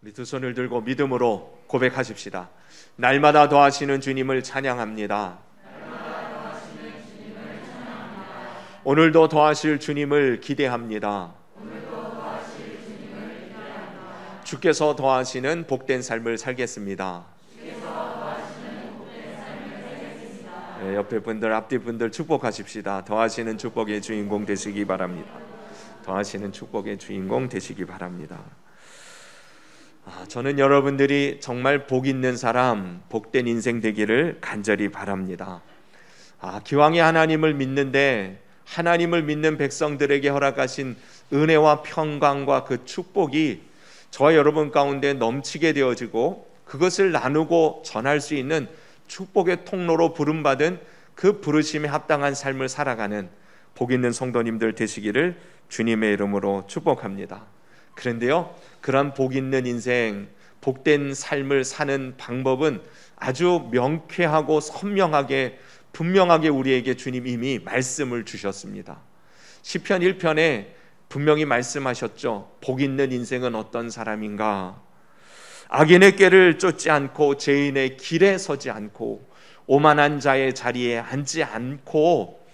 우리 두 손을 들고 믿음으로 고백하십시다. 날마다 더하시는 주님을 찬양합니다. 오늘도 더하실 주님을 기대합니다. 주께서 더하시는 복된 삶을 살겠습니다. 네, 옆에 분들, 앞뒤 분들 축복하십시다. 더하시는 축복의 주인공 되시기 바랍니다. 더하시는 축복의 주인공 되시기 바랍니다. 저는 여러분들이 정말 복 있는 사람, 복된 인생 되기를 간절히 바랍니다. 기왕에 하나님을 믿는데 하나님을 믿는 백성들에게 허락하신 은혜와 평강과 그 축복이 저와 여러분 가운데 넘치게 되어지고 그것을 나누고 전할 수 있는 축복의 통로로 부름받은 그 부르심에 합당한 삶을 살아가는 복 있는 성도님들 되시기를 주님의 이름으로 축복합니다. 그런데요, 그런 복 있는 인생, 복된 삶을 사는 방법은 아주 명쾌하고 선명하게 분명하게 우리에게 주님 이미 말씀을 주셨습니다. 시편 1편에 분명히 말씀하셨죠. 복 있는 인생은 어떤 사람인가? 악인의 꾀를 쫓지 않고 죄인의 길에 서지 않고 오만한 자의 자리에 앉지 않고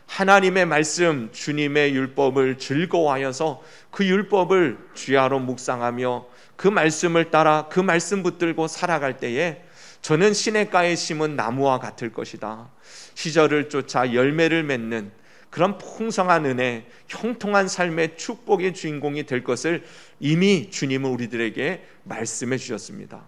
하나님의 말씀, 주님의 율법을 즐거워하여서 그 율법을 주야로 묵상하며 그 말씀을 따라 그 말씀 붙들고 살아갈 때에 저는 시냇가에 심은 나무와 같을 것이다. 시절을 쫓아 열매를 맺는 그런 풍성한 은혜, 형통한 삶의 축복의 주인공이 될 것을 이미 주님은 우리들에게 말씀해 주셨습니다.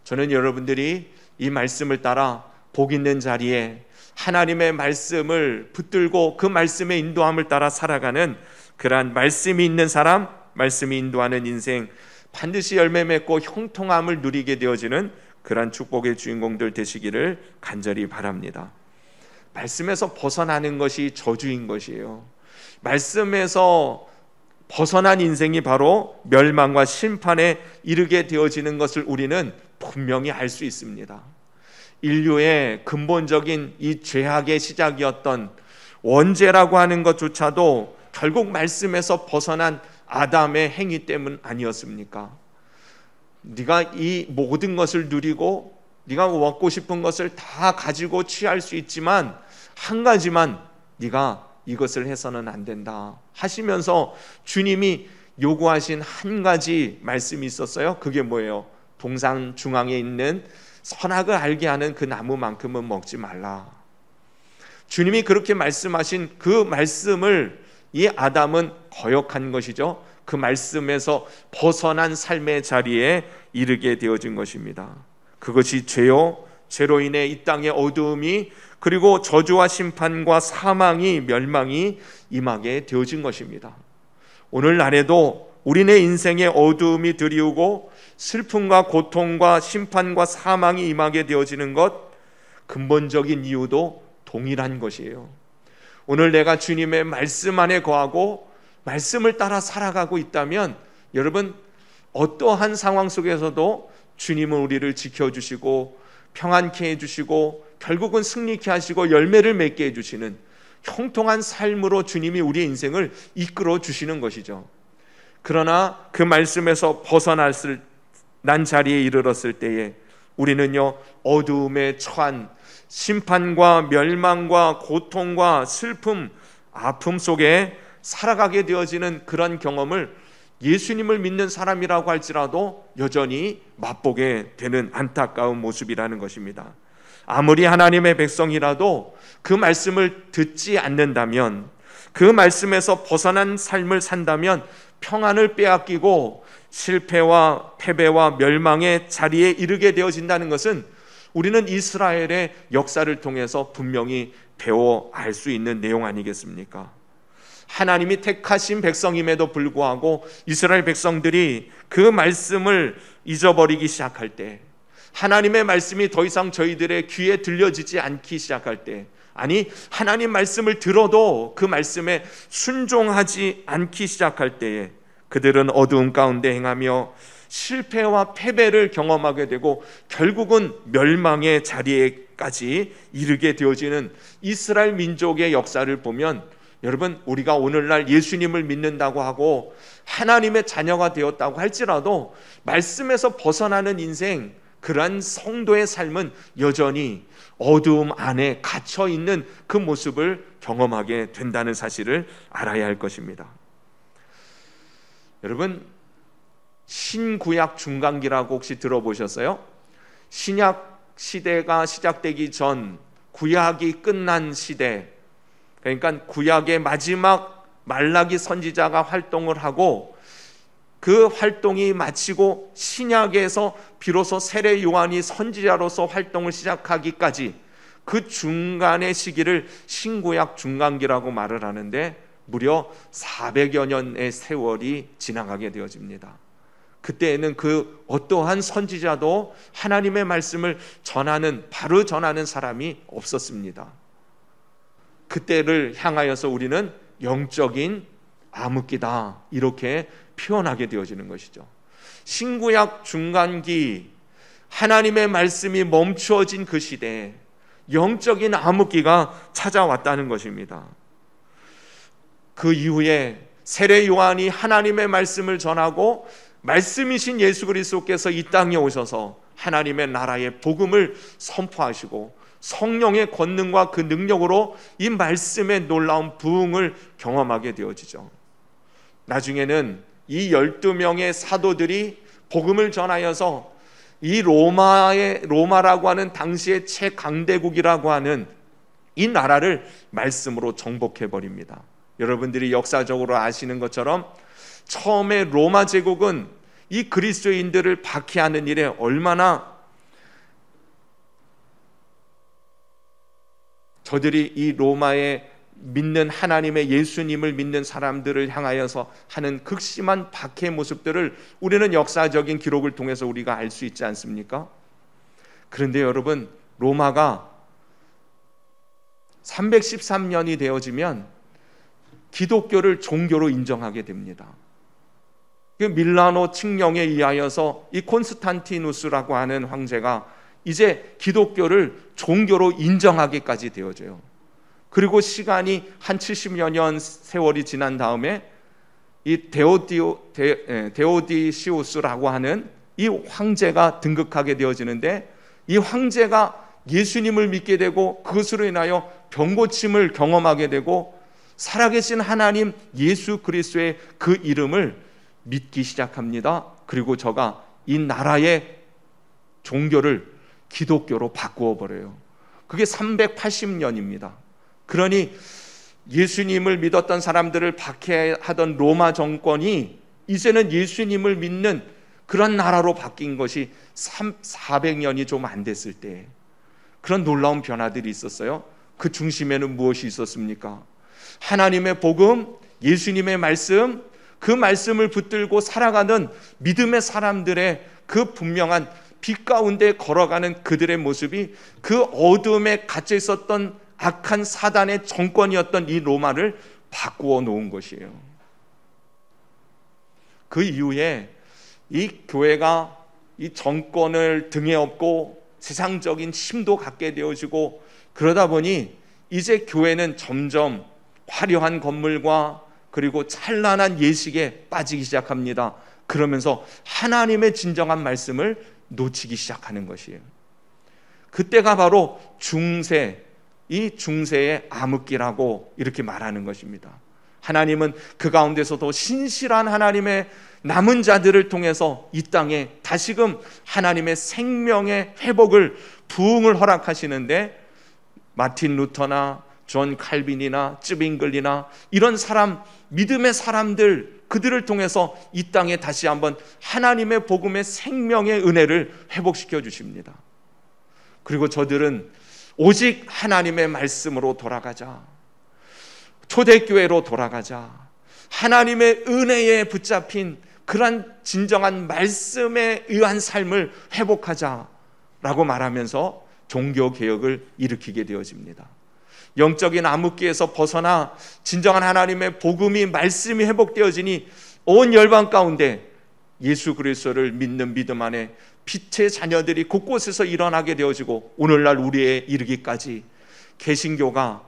저는 여러분들이 이 말씀을 따라 복 있는 자리에 하나님의 말씀을 붙들고 그 말씀의 인도함을 따라 살아가는 그러한 말씀이 있는 사람, 말씀이 인도하는 인생, 반드시 열매 맺고 형통함을 누리게 되어지는 그러한 축복의 주인공들 되시기를 간절히 바랍니다. 말씀에서 벗어나는 것이 저주인 것이에요. 말씀에서 벗어난 인생이 바로 멸망과 심판에 이르게 되어지는 것을 우리는 분명히 알 수 있습니다. 인류의 근본적인 이 죄악의 시작이었던 원죄라고 하는 것조차도 결국 말씀에서 벗어난 아담의 행위 때문 아니었습니까? 네가 이 모든 것을 누리고 네가 먹고 싶은 것을 다 가지고 취할 수 있지만 한 가지만 네가 이것을 해서는 안 된다 하시면서 주님이 요구하신 한 가지 말씀이 있었어요. 그게 뭐예요? 동산 중앙에 있는 선악을 알게 하는 그 나무만큼은 먹지 말라. 주님이 그렇게 말씀하신 그 말씀을 이 아담은 거역한 것이죠. 그 말씀에서 벗어난 삶의 자리에 이르게 되어진 것입니다. 그것이 죄요, 죄로 인해 이 땅의 어두움이 그리고 저주와 심판과 사망이 멸망이 임하게 되어진 것입니다. 오늘날에도 우리네 인생의 어두움이 드리우고 슬픔과 고통과 심판과 사망이 임하게 되어지는 것, 근본적인 이유도 동일한 것이에요. 오늘 내가 주님의 말씀 안에 거하고 말씀을 따라 살아가고 있다면 여러분 어떠한 상황 속에서도 주님은 우리를 지켜주시고 평안케 해주시고 결국은 승리케 하시고 열매를 맺게 해주시는 형통한 삶으로 주님이 우리의 인생을 이끌어 주시는 것이죠. 그러나 그 말씀에서 벗어났을 난 자리에 이르렀을 때에 우리는요 어두움에 처한 심판과 멸망과 고통과 슬픔, 아픔 속에 살아가게 되어지는 그런 경험을 예수님을 믿는 사람이라고 할지라도 여전히 맛보게 되는 안타까운 모습이라는 것입니다. 아무리 하나님의 백성이라도 그 말씀을 듣지 않는다면, 그 말씀에서 벗어난 삶을 산다면 평안을 빼앗기고 실패와 패배와 멸망의 자리에 이르게 되어진다는 것은 우리는 이스라엘의 역사를 통해서 분명히 배워 알 수 있는 내용 아니겠습니까? 하나님이 택하신 백성임에도 불구하고 이스라엘 백성들이 그 말씀을 잊어버리기 시작할 때, 하나님의 말씀이 더 이상 저희들의 귀에 들려지지 않기 시작할 때, 아니 하나님 말씀을 들어도 그 말씀에 순종하지 않기 시작할 때에 그들은 어두움 가운데 행하며 실패와 패배를 경험하게 되고 결국은 멸망의 자리에까지 이르게 되어지는 이스라엘 민족의 역사를 보면 여러분, 우리가 오늘날 예수님을 믿는다고 하고 하나님의 자녀가 되었다고 할지라도 말씀에서 벗어나는 인생, 그러한 성도의 삶은 여전히 어두움 안에 갇혀 있는 그 모습을 경험하게 된다는 사실을 알아야 할 것입니다. 여러분, 신구약 중간기라고 혹시 들어보셨어요? 신약 시대가 시작되기 전, 구약이 끝난 시대, 그러니까 구약의 마지막 말라기 선지자가 활동을 하고 그 활동이 마치고 신약에서 비로소 세례 요한이 선지자로서 활동을 시작하기까지 그 중간의 시기를 신구약 중간기라고 말을 하는데 무려 400여 년의 세월이 지나가게 되어집니다. 그때에는 그 어떠한 선지자도 하나님의 말씀을 바로 전하는 사람이 없었습니다. 그때를 향하여서 우리는 영적인 암흑기다, 이렇게 표현하게 되어지는 것이죠. 신구약 중간기, 하나님의 말씀이 멈추어진 그 시대에 영적인 암흑기가 찾아왔다는 것입니다. 그 이후에 세례 요한이 하나님의 말씀을 전하고 말씀이신 예수 그리스도께서 이 땅에 오셔서 하나님의 나라의 복음을 선포하시고 성령의 권능과 그 능력으로 이 말씀의 놀라운 부흥을 경험하게 되어지죠. 나중에는 이 12명의 사도들이 복음을 전하여서 이 로마라고 하는 당시의 최강대국이라고 하는 이 나라를 말씀으로 정복해 버립니다. 여러분들이 역사적으로 아시는 것처럼 처음에 로마 제국은 이 그리스도인들을 박해하는 일에 얼마나 저들이 이 로마에 믿는 하나님의 예수님을 믿는 사람들을 향하여서 하는 극심한 박해 모습들을 우리는 역사적인 기록을 통해서 우리가 알 수 있지 않습니까? 그런데 여러분, 로마가 313년이 되어지면 기독교를 종교로 인정하게 됩니다. 그 밀라노 칙령에 의하여서 이 콘스탄티누스라고 하는 황제가 이제 기독교를 종교로 인정하기까지 되어져요. 그리고 시간이 한 70여 년 세월이 지난 다음에 이 데오디시우스라고 하는 이 황제가 등극하게 되어지는데, 이 황제가 예수님을 믿게 되고 그것으로 인하여 병고침을 경험하게 되고 살아계신 하나님 예수 그리스도의 그 이름을 믿기 시작합니다. 그리고 저가 이 나라의 종교를 기독교로 바꾸어 버려요. 그게 380년입니다. 그러니 예수님을 믿었던 사람들을 박해하던 로마 정권이 이제는 예수님을 믿는 그런 나라로 바뀐 것이 400년이 좀 안 됐을 때 그런 놀라운 변화들이 있었어요. 그 중심에는 무엇이 있었습니까? 하나님의 복음, 예수님의 말씀, 그 말씀을 붙들고 살아가는 믿음의 사람들의 그 분명한 빛 가운데 걸어가는 그들의 모습이 그 어둠에 갇혀 있었던 악한 사단의 정권이었던 이 로마를 바꾸어 놓은 것이에요. 그 이후에 이 교회가 이 정권을 등에 업고 세상적인 힘도 갖게 되어지고 그러다 보니 이제 교회는 점점 화려한 건물과 그리고 찬란한 예식에 빠지기 시작합니다. 그러면서 하나님의 진정한 말씀을 놓치기 시작하는 것이에요. 그때가 바로 중세, 이 중세의 암흑기라고 이렇게 말하는 것입니다. 하나님은 그 가운데서도 신실한 하나님의 남은 자들을 통해서 이 땅에 다시금 하나님의 생명의 회복을, 부흥을 허락하시는데, 마틴 루터나 존 칼빈이나 쯔빙글리나 이런 사람, 믿음의 사람들, 그들을 통해서 이 땅에 다시 한번 하나님의 복음의 생명의 은혜를 회복시켜 주십니다. 그리고 저들은 오직 하나님의 말씀으로 돌아가자, 초대교회로 돌아가자, 하나님의 은혜에 붙잡힌 그러한 진정한 말씀에 의한 삶을 회복하자라고 말하면서 종교개혁을 일으키게 되어집니다. 영적인 암흑기에서 벗어나 진정한 하나님의 복음이, 말씀이 회복되어지니 온 열방 가운데 예수 그리스도를 믿는 믿음 안에 빛의 자녀들이 곳곳에서 일어나게 되어지고 오늘날 우리에 이르기까지 개신교가,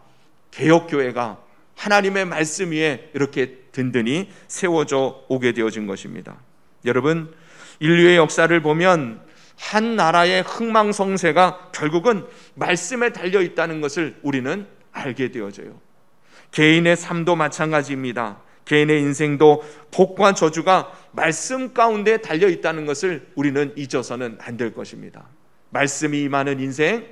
개혁교회가 하나님의 말씀 위에 이렇게 든든히 세워져 오게 되어진 것입니다. 여러분, 인류의 역사를 보면 한 나라의 흥망성쇠가 결국은 말씀에 달려 있다는 것을 우리는 알게 되어져요. 개인의 삶도 마찬가지입니다. 개인의 인생도 복과 저주가 말씀 가운데 달려 있다는 것을 우리는 잊어서는 안 될 것입니다. 말씀이 임하는 인생,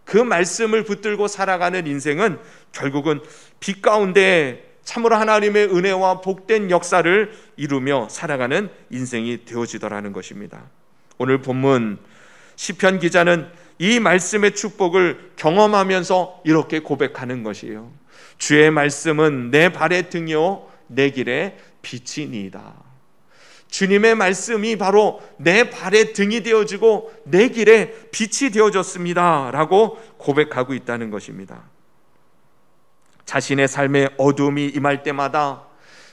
그 말씀을 붙들고 살아가는 인생은 결국은 빛 가운데 참으로 하나님의 은혜와 복된 역사를 이루며 살아가는 인생이 되어지더라는 것입니다. 오늘 본문 시편 기자는 이 말씀의 축복을 경험하면서 이렇게 고백하는 것이에요. 주의 말씀은 내 발의 등이요 내 길의 빛이니이다. 주님의 말씀이 바로 내 발의 등이 되어지고 내 길의 빛이 되어졌습니다 라고 고백하고 있다는 것입니다. 자신의 삶에 어둠이 임할 때마다,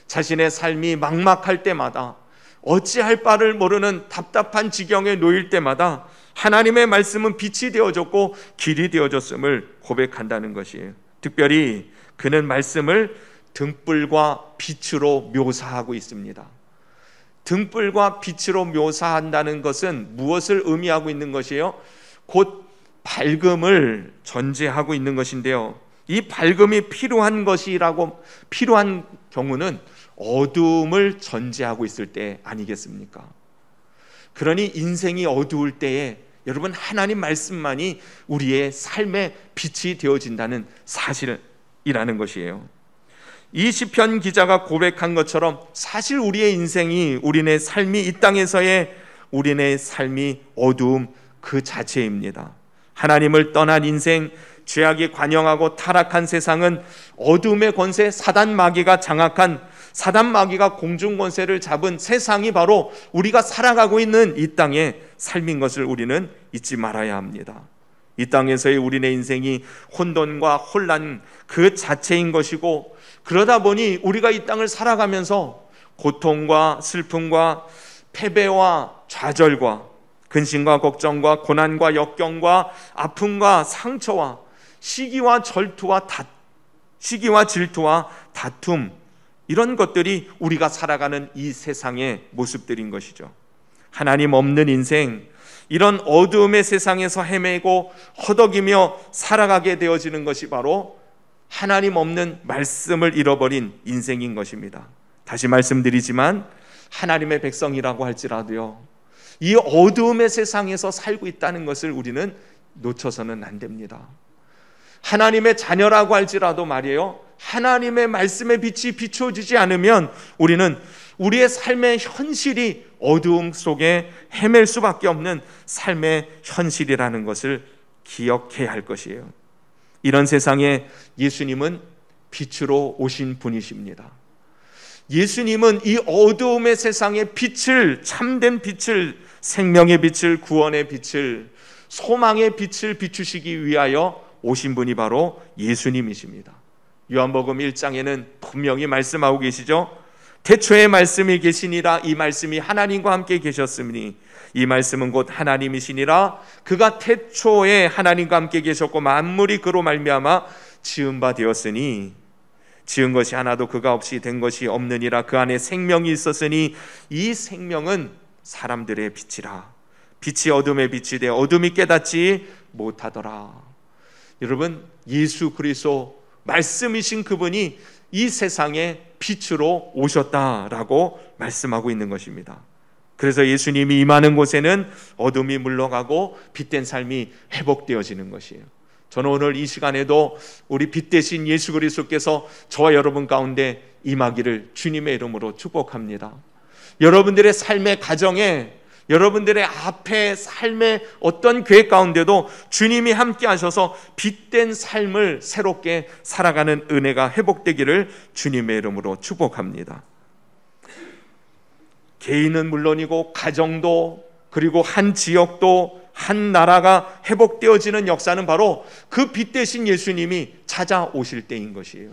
자신의 삶이 막막할 때마다, 어찌할 바를 모르는 답답한 지경에 놓일 때마다 하나님의 말씀은 빛이 되어졌고 길이 되어졌음을 고백한다는 것이에요. 특별히 그는 말씀을 등불과 빛으로 묘사하고 있습니다. 등불과 빛으로 묘사한다는 것은 무엇을 의미하고 있는 것이에요? 곧 밝음을 전제하고 있는 것인데요. 이 밝음이 필요한 경우는 어두움을 전제하고 있을 때 아니겠습니까? 그러니 인생이 어두울 때에 여러분, 하나님 말씀만이 우리의 삶의 빛이 되어진다는 사실이라는 것이에요. 이 시편 기자가 고백한 것처럼 사실 우리의 인생이, 우리네 삶이, 이 땅에서의 우리네 삶이 어두움 그 자체입니다. 하나님을 떠난 인생, 죄악이 관영하고 타락한 세상은 어둠의 권세, 사단 마귀가 장악한, 사단 마귀가 공중 권세를 잡은 세상이 바로 우리가 살아가고 있는 이 땅의 삶인 것을 우리는 잊지 말아야 합니다. 이 땅에서의 우리네 인생이 혼돈과 혼란 그 자체인 것이고, 그러다 보니 우리가 이 땅을 살아가면서 고통과 슬픔과 패배와 좌절과 근심과 걱정과 고난과 역경과 아픔과 상처와 시기와 질투와 다툼, 이런 것들이 우리가 살아가는 이 세상의 모습들인 것이죠. 하나님 없는 인생, 이런 어두움의 세상에서 헤매고 허덕이며 살아가게 되어지는 것이 바로 하나님 없는 말씀을 잃어버린 인생인 것입니다. 다시 말씀드리지만 하나님의 백성이라고 할지라도요, 이 어두움의 세상에서 살고 있다는 것을 우리는 놓쳐서는 안 됩니다. 하나님의 자녀라고 할지라도 말이에요, 하나님의 말씀의 빛이 비춰지지 않으면 우리는 우리의 삶의 현실이 어두움 속에 헤맬 수밖에 없는 삶의 현실이라는 것을 기억해야 할 것이에요. 이런 세상에 예수님은 빛으로 오신 분이십니다. 예수님은 이 어두움의 세상의 빛을, 참된 빛을, 생명의 빛을, 구원의 빛을, 소망의 빛을 비추시기 위하여 오신 분이 바로 예수님이십니다. 요한복음 1장에는 분명히 말씀하고 계시죠. 태초에 말씀이 계시니라. 이 말씀이 하나님과 함께 계셨으니 이 말씀은 곧 하나님이시니라. 그가 태초에 하나님과 함께 계셨고 만물이 그로 말미암아 지은 바 되었으니 지은 것이 하나도 그가 없이 된 것이 없느니라. 그 안에 생명이 있었으니 이 생명은 사람들의 빛이라. 빛이 어둠에 빛이 되어 어둠이 깨닫지 못하더라. 여러분, 예수 그리스도 말씀이신 그분이 이 세상에 빛으로 오셨다라고 말씀하고 있는 것입니다. 그래서 예수님이 임하는 곳에는 어둠이 물러가고 빛된 삶이 회복되어지는 것이에요. 저는 오늘 이 시간에도 우리 빛 대신 예수 그리스도께서 저와 여러분 가운데 임하기를 주님의 이름으로 축복합니다. 여러분들의 삶의 가정에, 여러분들의 앞에 삶의 어떤 계획 가운데도 주님이 함께 하셔서 빛된 삶을 새롭게 살아가는 은혜가 회복되기를 주님의 이름으로 축복합니다. 개인은 물론이고 가정도, 그리고 한 지역도, 한 나라가 회복되어지는 역사는 바로 그 빛 대신 예수님이 찾아오실 때인 것이에요.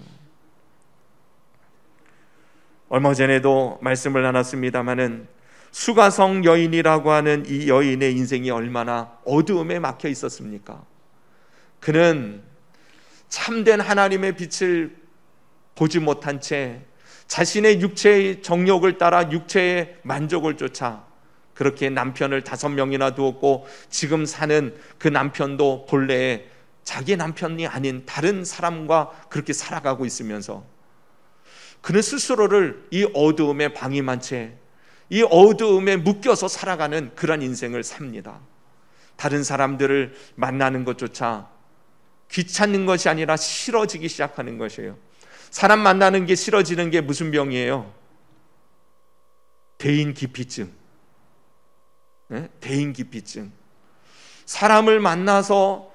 얼마 전에도 말씀을 나눴습니다마는 수가성 여인이라고 하는 이 여인의 인생이 얼마나 어두움에 막혀 있었습니까? 그는 참된 하나님의 빛을 보지 못한 채 자신의 육체의 정욕을 따라 육체의 만족을 쫓아 그렇게 남편을 5명이나 두었고, 지금 사는 그 남편도 본래 자기 남편이 아닌 다른 사람과 그렇게 살아가고 있으면서 그는 스스로를 이 어두움에 방임한 채 이 어두움에 묶여서 살아가는 그런 인생을 삽니다. 다른 사람들을 만나는 것조차 귀찮은 것이 아니라 싫어지기 시작하는 것이에요. 사람 만나는 게 싫어지는 게 무슨 병이에요? 대인기피증. 네? 대인기피증. 사람을 만나서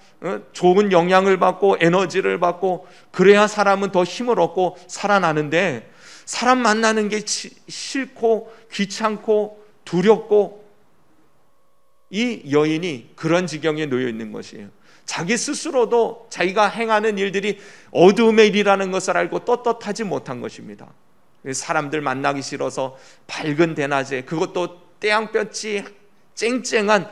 좋은 영향을 받고 에너지를 받고 그래야 사람은 더 힘을 얻고 살아나는데, 사람 만나는 게 싫고 귀찮고 두렵고, 이 여인이 그런 지경에 놓여 있는 것이에요. 자기 스스로도 자기가 행하는 일들이 어두움의 일이라는 것을 알고 떳떳하지 못한 것입니다. 사람들 만나기 싫어서 밝은 대낮에, 그것도 태양볕이 쨍쨍한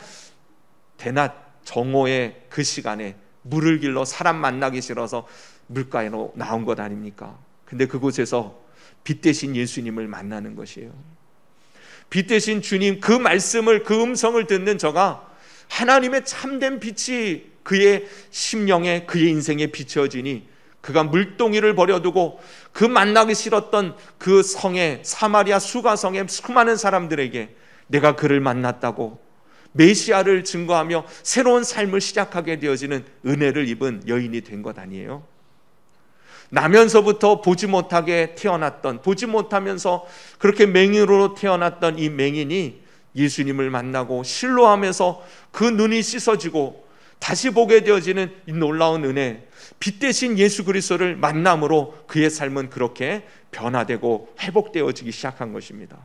대낮 정오의 그 시간에 물을 길러 사람 만나기 싫어서 물가로 나온 것 아닙니까? 근데 그곳에서 빛 대신 예수님을 만나는 것이에요. 빛 대신 주님, 그 말씀을, 그 음성을 듣는 저가 하나님의 참된 빛이 그의 심령에, 그의 인생에 비춰지니 그가 물동이를 버려두고 그 만나기 싫었던 그 성에, 사마리아 수가성의 수많은 사람들에게 내가 그를 만났다고 메시아를 증거하며 새로운 삶을 시작하게 되어지는 은혜를 입은 여인이 된 것 아니에요? 나면서부터 보지 못하게 태어났던, 보지 못하면서 그렇게 맹인으로 태어났던 이 맹인이 예수님을 만나고 실로하면서 그 눈이 씻어지고 다시 보게 되어지는 이 놀라운 은혜, 빛 대신 예수 그리스도를 만남으로 그의 삶은 그렇게 변화되고 회복되어지기 시작한 것입니다.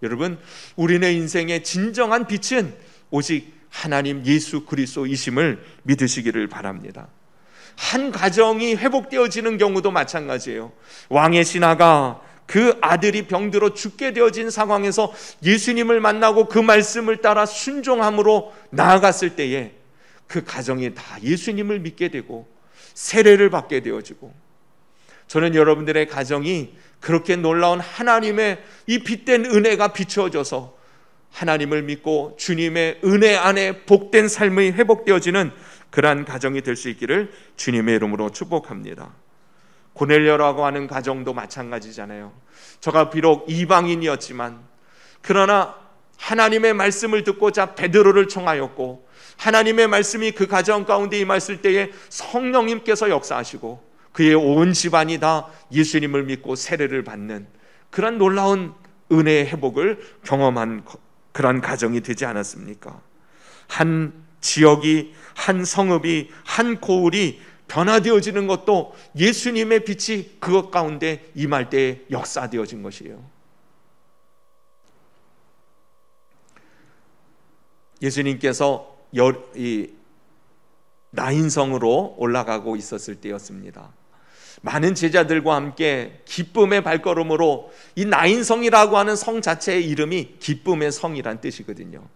여러분, 우리네 인생의 진정한 빛은 오직 하나님 예수 그리스도이심을 믿으시기를 바랍니다. 한 가정이 회복되어지는 경우도 마찬가지예요. 왕의 신하가 그 아들이 병들어 죽게 되어진 상황에서 예수님을 만나고 그 말씀을 따라 순종함으로 나아갔을 때에 그 가정이 다 예수님을 믿게 되고 세례를 받게 되어지고, 저는 여러분들의 가정이 그렇게 놀라운 하나님의 이 빛된 은혜가 비추어져서 하나님을 믿고 주님의 은혜 안에 복된 삶이 회복되어지는 그러한 가정이 될 수 있기를 주님의 이름으로 축복합니다. 고넬료라고 하는 가정도 마찬가지잖아요. 저가 비록 이방인이었지만 그러나 하나님의 말씀을 듣고자 베드로를 청하였고, 하나님의 말씀이 그 가정 가운데 임했을 때에 성령님께서 역사하시고 그의 온 집안이 다 예수님을 믿고 세례를 받는 그런 놀라운 은혜의 회복을 경험한 그런 가정이 되지 않았습니까? 한 지역이, 한 성읍이, 한 고을이 변화되어지는 것도 예수님의 빛이 그것 가운데 임할 때에 역사되어진 것이에요. 예수님께서 나인성으로 올라가고 있었을 때였습니다. 많은 제자들과 함께 기쁨의 발걸음으로, 이 나인성이라고 하는 성 자체의 이름이 기쁨의 성이란 뜻이거든요.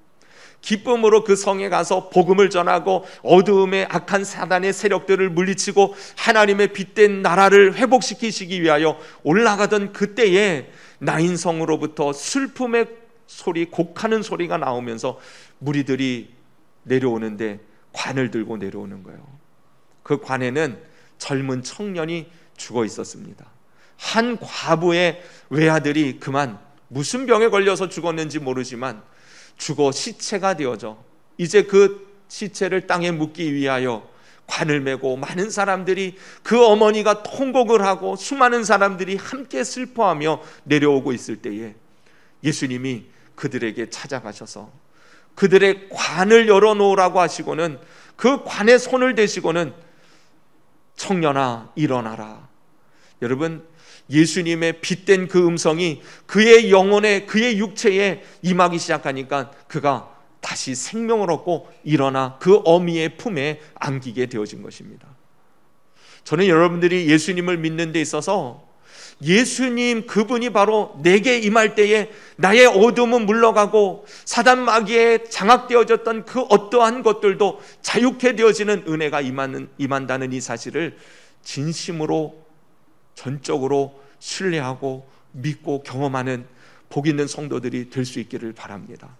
기쁨으로 그 성에 가서 복음을 전하고 어두움의 악한 사단의 세력들을 물리치고 하나님의 빛된 나라를 회복시키시기 위하여 올라가던 그때에 나인성으로부터 슬픔의 소리, 곡하는 소리가 나오면서 무리들이 내려오는데 관을 들고 내려오는 거예요. 그 관에는 젊은 청년이 죽어 있었습니다. 한 과부의 외아들이 그만 무슨 병에 걸려서 죽었는지 모르지만 죽어 시체가 되어져 이제 그 시체를 땅에 묻기 위하여 관을 메고 많은 사람들이, 그 어머니가 통곡을 하고 수많은 사람들이 함께 슬퍼하며 내려오고 있을 때에 예수님이 그들에게 찾아가셔서 그들의 관을 열어놓으라고 하시고는 그 관에 손을 대시고는 청년아 일어나라. 여러분, 예수님의 빛된 그 음성이 그의 영혼에, 그의 육체에 임하기 시작하니까 그가 다시 생명을 얻고 일어나 그 어미의 품에 안기게 되어진 것입니다. 저는 여러분들이 예수님을 믿는 데 있어서 예수님 그분이 바로 내게 임할 때에 나의 어둠은 물러가고 사단 마귀에 장악되어졌던 그 어떠한 것들도 자유케 되어지는 은혜가 임한다는 이 사실을 진심으로 전적으로 신뢰하고 믿고 경험하는 복 있는 성도들이 될 수 있기를 바랍니다.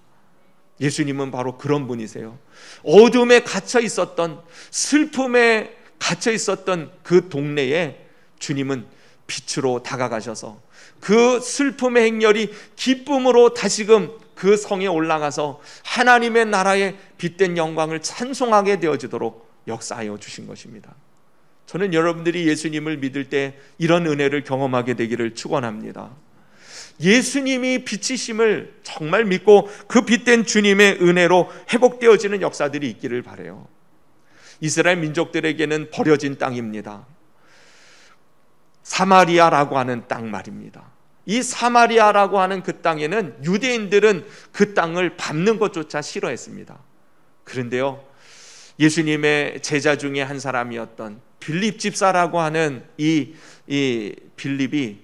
예수님은 바로 그런 분이세요. 어둠에 갇혀 있었던, 슬픔에 갇혀 있었던 그 동네에 주님은 빛으로 다가가셔서 그 슬픔의 행렬이 기쁨으로 다시금 그 성에 올라가서 하나님의 나라의 빛된 영광을 찬송하게 되어지도록 역사하여 주신 것입니다. 저는 여러분들이 예수님을 믿을 때 이런 은혜를 경험하게 되기를 축원합니다. 예수님이 빛이심을 정말 믿고 그 빛된 주님의 은혜로 회복되어지는 역사들이 있기를 바라요. 이스라엘 민족들에게는 버려진 땅입니다. 사마리아라고 하는 땅 말입니다. 이 사마리아라고 하는 그 땅에는 유대인들은 그 땅을 밟는 것조차 싫어했습니다. 그런데요, 예수님의 제자 중에 한 사람이었던 빌립 집사라고 하는 이 빌립이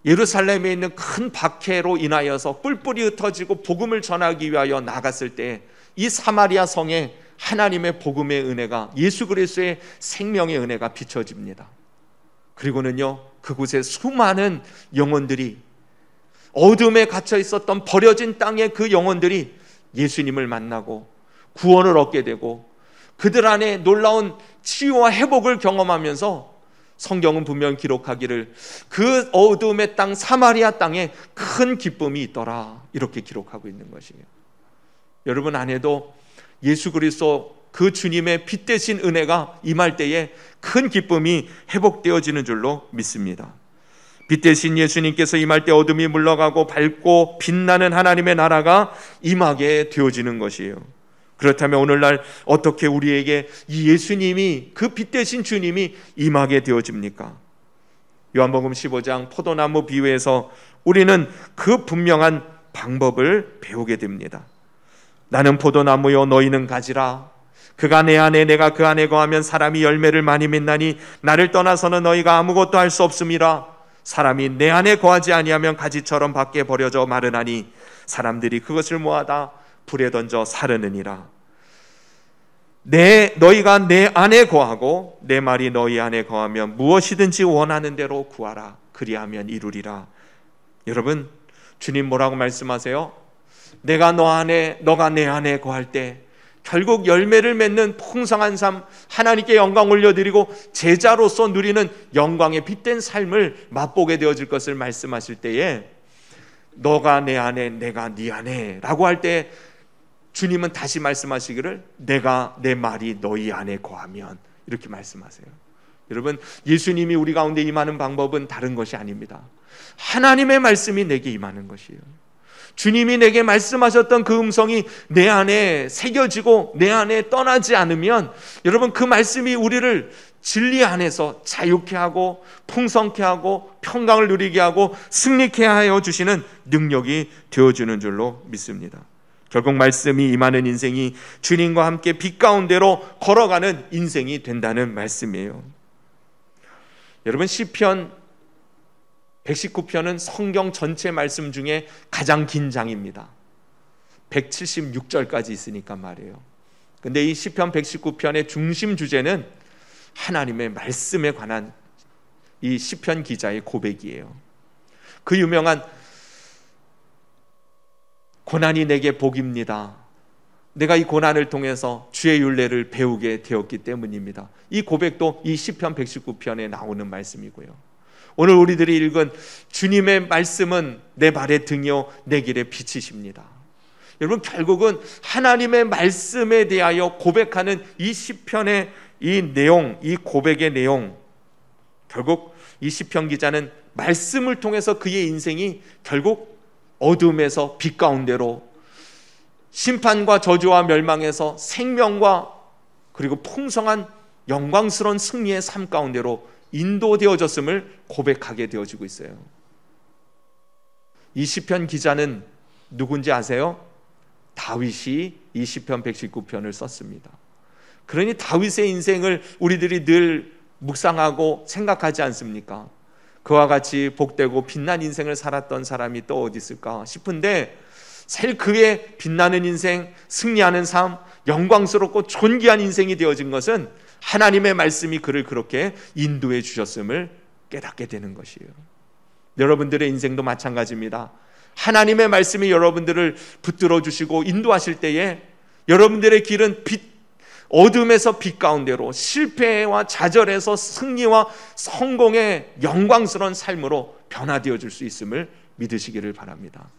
예루살렘에 있는 큰 박해로 인하여서 뿔뿔이 흩어지고 복음을 전하기 위하여 나갔을 때 이 사마리아 성에 하나님의 복음의 은혜가, 예수 그리스도의 생명의 은혜가 비춰집니다. 그리고는요, 그곳에 수많은 영혼들이, 어둠에 갇혀 있었던 버려진 땅의 그 영혼들이 예수님을 만나고 구원을 얻게 되고 그들 안에 놀라운 치유와 회복을 경험하면서 성경은 분명 기록하기를 그 어둠의 땅 사마리아 땅에 큰 기쁨이 있더라, 이렇게 기록하고 있는 것이에요. 여러분 안에도 예수 그리스도 그 주님의 빛 대신 은혜가 임할 때에 큰 기쁨이 회복되어지는 줄로 믿습니다. 빛 대신 예수님께서 임할 때 어둠이 물러가고 밝고 빛나는 하나님의 나라가 임하게 되어지는 것이에요. 그렇다면 오늘날 어떻게 우리에게 이 예수님이, 그 빛 대신 주님이 임하게 되어집니까? 요한복음 15장 포도나무 비유에서 우리는 그 분명한 방법을 배우게 됩니다. 나는 포도나무요 너희는 가지라. 그가 내 안에 내가 그 안에 거하면 사람이 열매를 많이 맺나니 나를 떠나서는 너희가 아무것도 할 수 없음이라. 사람이 내 안에 거하지 아니하면 가지처럼 밖에 버려져 마르나니 사람들이 그것을 모아다 불에 던져 사르느니라. 너희가 내 안에 거하고 내 말이 너희 안에 거하면 무엇이든지 원하는 대로 구하라. 그리하면 이루리라. 여러분, 주님 뭐라고 말씀하세요? 내가 너 안에, 너가 내 안에 거할 때 결국 열매를 맺는 풍성한 삶, 하나님께 영광 올려드리고 제자로서 누리는 영광의 빛된 삶을 맛보게 되어질 것을 말씀하실 때에 너가 내 안에 내가 네 안에 라고 할 때 주님은 다시 말씀하시기를 내가 내 말이 너희 안에 거하면, 이렇게 말씀하세요. 여러분, 예수님이 우리 가운데 임하는 방법은 다른 것이 아닙니다. 하나님의 말씀이 내게 임하는 것이에요. 주님이 내게 말씀하셨던 그 음성이 내 안에 새겨지고 내 안에 떠나지 않으면 여러분, 그 말씀이 우리를 진리 안에서 자유케 하고 풍성케 하고 평강을 누리게 하고 승리케 하여 주시는 능력이 되어주는 줄로 믿습니다. 결국 말씀이 임하는 인생이 주님과 함께 빛 가운데로 걸어가는 인생이 된다는 말씀이에요. 여러분, 시편 119편은 성경 전체 말씀 중에 가장 긴 장입니다. 176절까지 있으니까 말이에요. 근데 이 시편 119편의 중심 주제는 하나님의 말씀에 관한 이 시편 기자의 고백이에요. 그 유명한 고난이 내게 복입니다. 내가 이 고난을 통해서 주의 율례를 배우게 되었기 때문입니다. 이 고백도 이 시편 119편에 나오는 말씀이고요. 오늘 우리들이 읽은 주님의 말씀은 내 발의 등이요 내 길의 빛이십니다. 여러분, 결국은 하나님의 말씀에 대하여 고백하는 이 시편의 이 내용, 이 고백의 내용, 결국 이 시편 기자는 말씀을 통해서 그의 인생이 결국 어둠에서 빛 가운데로, 심판과 저주와 멸망에서 생명과 그리고 풍성한 영광스러운 승리의 삶 가운데로 인도되어졌음을 고백하게 되어지고 있어요. 이 시편 기자는 누군지 아세요? 다윗이 이 시편 119편을 썼습니다. 그러니 다윗의 인생을 우리들이 늘 묵상하고 생각하지 않습니까? 그와 같이 복되고 빛난 인생을 살았던 사람이 또 어디 있을까 싶은데, 사실 그의 빛나는 인생, 승리하는 삶, 영광스럽고 존귀한 인생이 되어진 것은 하나님의 말씀이 그를 그렇게 인도해 주셨음을 깨닫게 되는 것이에요. 여러분들의 인생도 마찬가지입니다. 하나님의 말씀이 여러분들을 붙들어 주시고 인도하실 때에 여러분들의 길은 어둠에서 빛 가운데로, 실패와 좌절에서 승리와 성공의 영광스러운 삶으로 변화되어 줄 수 있음을 믿으시기를 바랍니다.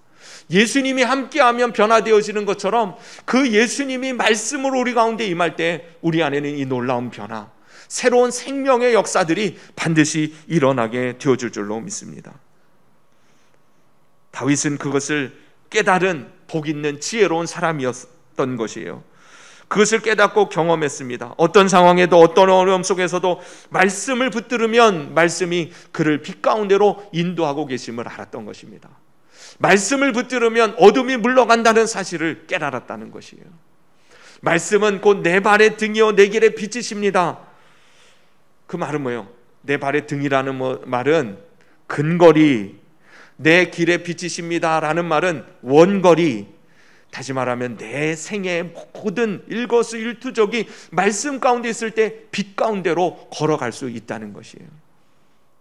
예수님이 함께하면 변화되어지는 것처럼 그 예수님이 말씀으로 우리 가운데 임할 때 우리 안에는 이 놀라운 변화, 새로운 생명의 역사들이 반드시 일어나게 되어줄 줄로 믿습니다. 다윗은 그것을 깨달은 복 있는 지혜로운 사람이었던 것이에요. 그것을 깨닫고 경험했습니다. 어떤 상황에도 어떤 어려움 속에서도 말씀을 붙들으면 말씀이 그를 빛 가운데로 인도하고 계심을 알았던 것입니다. 말씀을 붙들으면 어둠이 물러간다는 사실을 깨달았다는 것이에요. 말씀은 곧 내 발의 등이요 내 길의 빛이십니다. 그 말은 뭐예요? 내 발의 등이라는 말은 근거리, 내 길의 빛이십니다 라는 말은 원거리, 다시 말하면 내 생의 모든 일거수일투족이 말씀 가운데 있을 때 빛 가운데로 걸어갈 수 있다는 것이에요.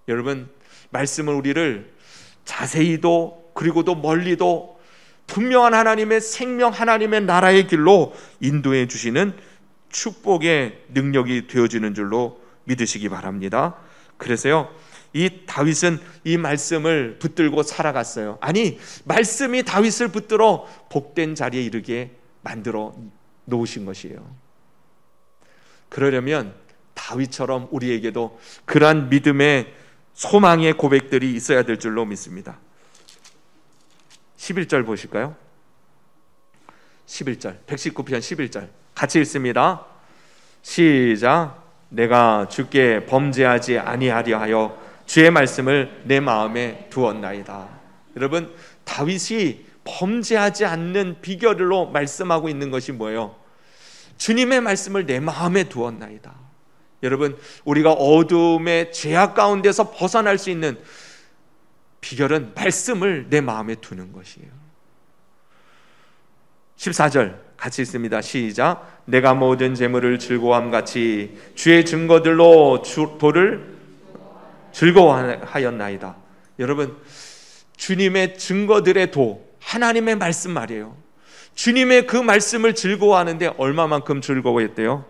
여러분, 말씀은 우리를 자세히도 그리고도 멀리도 분명한 하나님의 생명, 하나님의 나라의 길로 인도해 주시는 축복의 능력이 되어지는 줄로 믿으시기 바랍니다. 그래서요, 이 다윗은 이 말씀을 붙들고 살아갔어요. 아니, 말씀이 다윗을 붙들어 복된 자리에 이르게 만들어 놓으신 것이에요. 그러려면 다윗처럼 우리에게도 그러한 믿음의 소망의 고백들이 있어야 될 줄로 믿습니다. 11절 보실까요? 11절, 119편 11절 같이 읽습니다. 시작. 내가 주께 범죄하지 아니하려 하여 주의 말씀을 내 마음에 두었나이다. 여러분, 다윗이 범죄하지 않는 비결로 말씀하고 있는 것이 뭐예요? 주님의 말씀을 내 마음에 두었나이다. 여러분, 우리가 어둠의 죄악 가운데서 벗어날 수 있는 비결은 말씀을 내 마음에 두는 것이에요. 14절 같이 읽습니다. 시작. 내가 모든 재물을 즐거워함같이 주의 증거들로 도를 즐거워하였나이다. 여러분, 주님의 증거들의 도, 하나님의 말씀 말이에요. 주님의 그 말씀을 즐거워하는데 얼마만큼 즐거워했대요?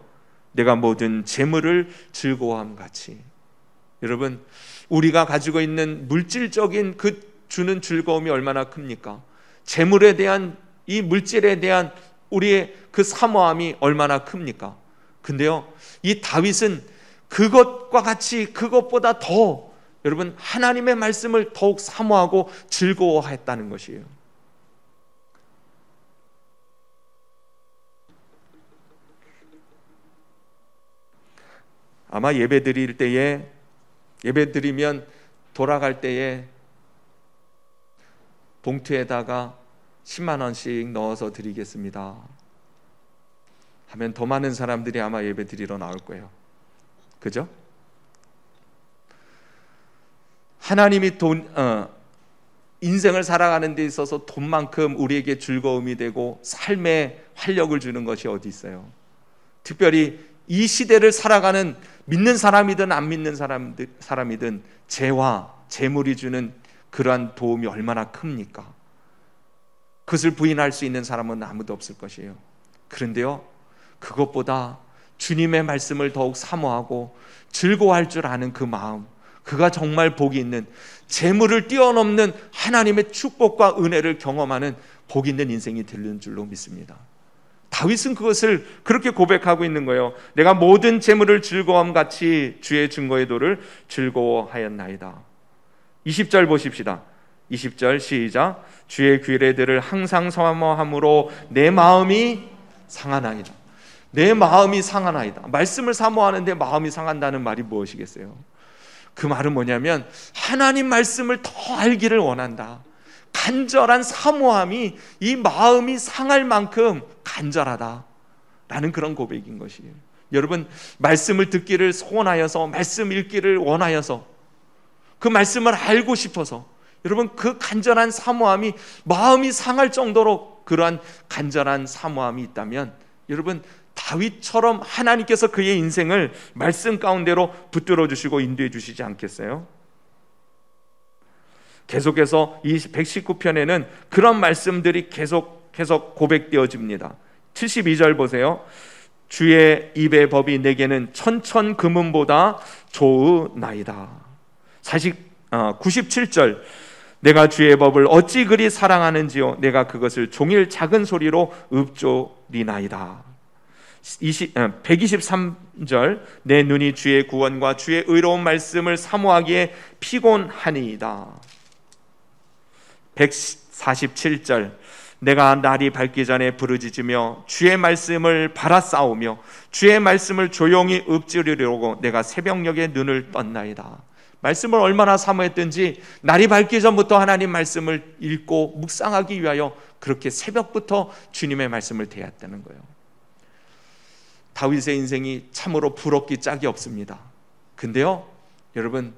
내가 모든 재물을 즐거워함같이. 여러분, 우리가 가지고 있는 물질적인 그 주는 즐거움이 얼마나 큽니까? 재물에 대한, 이 물질에 대한 우리의 그 사모함이 얼마나 큽니까? 근데요, 이 다윗은 그것과 같이, 그것보다 더 여러분 하나님의 말씀을 더욱 사모하고 즐거워했다는 것이에요. 아마 예배 드리면 돌아갈 때에 봉투에다가 10만 원씩 넣어서 드리겠습니다 하면 더 많은 사람들이 아마 예배 드리러 나올 거예요. 그죠? 하나님이 인생을 살아가는 데 있어서 돈만큼 우리에게 즐거움이 되고 삶에 활력을 주는 것이 어디 있어요? 특별히 이 시대를 살아가는 믿는 사람이든 안 믿는 사람이든 재와 재물이 주는 그러한 도움이 얼마나 큽니까? 그것을 부인할 수 있는 사람은 아무도 없을 것이에요. 그런데요, 그것보다 주님의 말씀을 더욱 사모하고 즐거워할 줄 아는 그 마음, 그가 정말 복이 있는, 재물을 뛰어넘는 하나님의 축복과 은혜를 경험하는 복이 있는 인생이 되는 줄로 믿습니다. 다윗은 그것을 그렇게 고백하고 있는 거예요. 내가 모든 재물을 즐거움같이 주의 증거의 도를 즐거워하였나이다. 20절 보십시다. 20절 시작. 주의 규례들을 항상 사모함으로 내 마음이 상하나이다. 내 마음이 상하나이다. 말씀을 사모하는데 마음이 상한다는 말이 무엇이겠어요? 그 말은 뭐냐면 하나님 말씀을 더 알기를 원한다. 간절한 사모함이 이 마음이 상할 만큼 간절하다라는 그런 고백인 것이에요. 여러분, 말씀을 듣기를 소원하여서, 말씀 읽기를 원하여서, 그 말씀을 알고 싶어서 여러분 그 간절한 사모함이 마음이 상할 정도로 그러한 간절한 사모함이 있다면 여러분 다윗처럼 하나님께서 그의 인생을 말씀 가운데로 붙들어 주시고 인도해 주시지 않겠어요? 계속해서 이 119편에는 그런 말씀들이 계속 고백되어집니다. 72절 보세요. 주의 입의 법이 내게는 천천 금은보다 좋으나이다. 97절 내가 주의 법을 어찌 그리 사랑하는지요 내가 그것을 종일 작은 소리로 읊조리나이다. 123절 내 눈이 주의 구원과 주의 의로운 말씀을 사모하기에 피곤하니이다. 147절 내가 날이 밝기 전에 부르짖으며 주의 말씀을 바라싸우며 주의 말씀을 조용히 읊조리려고 내가 새벽녘에 눈을 떴나이다. 말씀을 얼마나 사모했든지 날이 밝기 전부터 하나님 말씀을 읽고 묵상하기 위하여 그렇게 새벽부터 주님의 말씀을 대했다는 거예요. 다윗의 인생이 참으로 부럽기 짝이 없습니다. 근데요 여러분,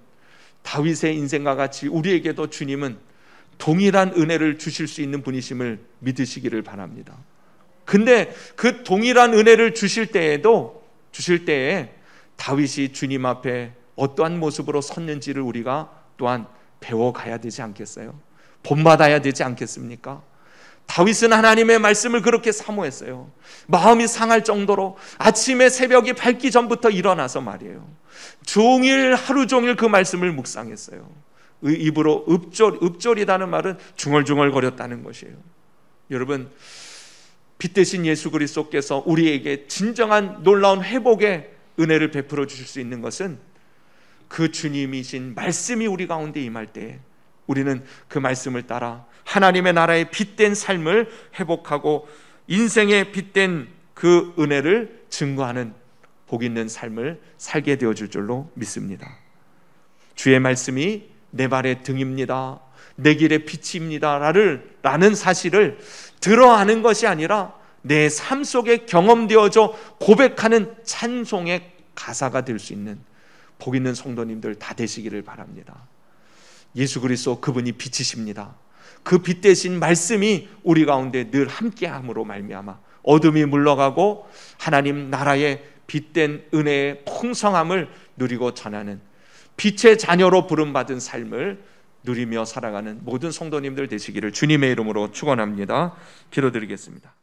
다윗의 인생과 같이 우리에게도 주님은 동일한 은혜를 주실 수 있는 분이심을 믿으시기를 바랍니다. 근데 그 동일한 은혜를 주실 때에 다윗이 주님 앞에 어떠한 모습으로 섰는지를 우리가 또한 배워가야 되지 않겠어요? 본받아야 되지 않겠습니까? 다윗은 하나님의 말씀을 그렇게 사모했어요. 마음이 상할 정도로 아침에 새벽이 밝기 전부터 일어나서 말이에요, 하루 종일 그 말씀을 묵상했어요. 입으로 읊조리다는 말은 중얼중얼거렸다는 것이에요. 여러분, 빛 대신 예수 그리스도께서 우리에게 진정한 놀라운 회복의 은혜를 베풀어 주실 수 있는 것은 그 주님이신 말씀이 우리 가운데 임할 때에 우리는 그 말씀을 따라 하나님의 나라의 빛된 삶을 회복하고 인생의 빛된 그 은혜를 증거하는 복 있는 삶을 살게 되어줄 줄로 믿습니다. 주의 말씀이 내 발의 등입니다, 내 길의 빛입니다 라는 사실을 들어하는 것이 아니라 내 삶 속에 경험되어져 고백하는 찬송의 가사가 될 수 있는 복 있는 성도님들 다 되시기를 바랍니다. 예수 그리스도 그분이 빛이십니다. 그 빛 대신 말씀이 우리 가운데 늘 함께함으로 말미암아 어둠이 물러가고 하나님 나라의 빛된 은혜의 풍성함을 누리고 전하는 빛의 자녀로 부름받은 삶을 누리며 살아가는 모든 성도님들 되시기를 주님의 이름으로 축원합니다. 기도드리겠습니다.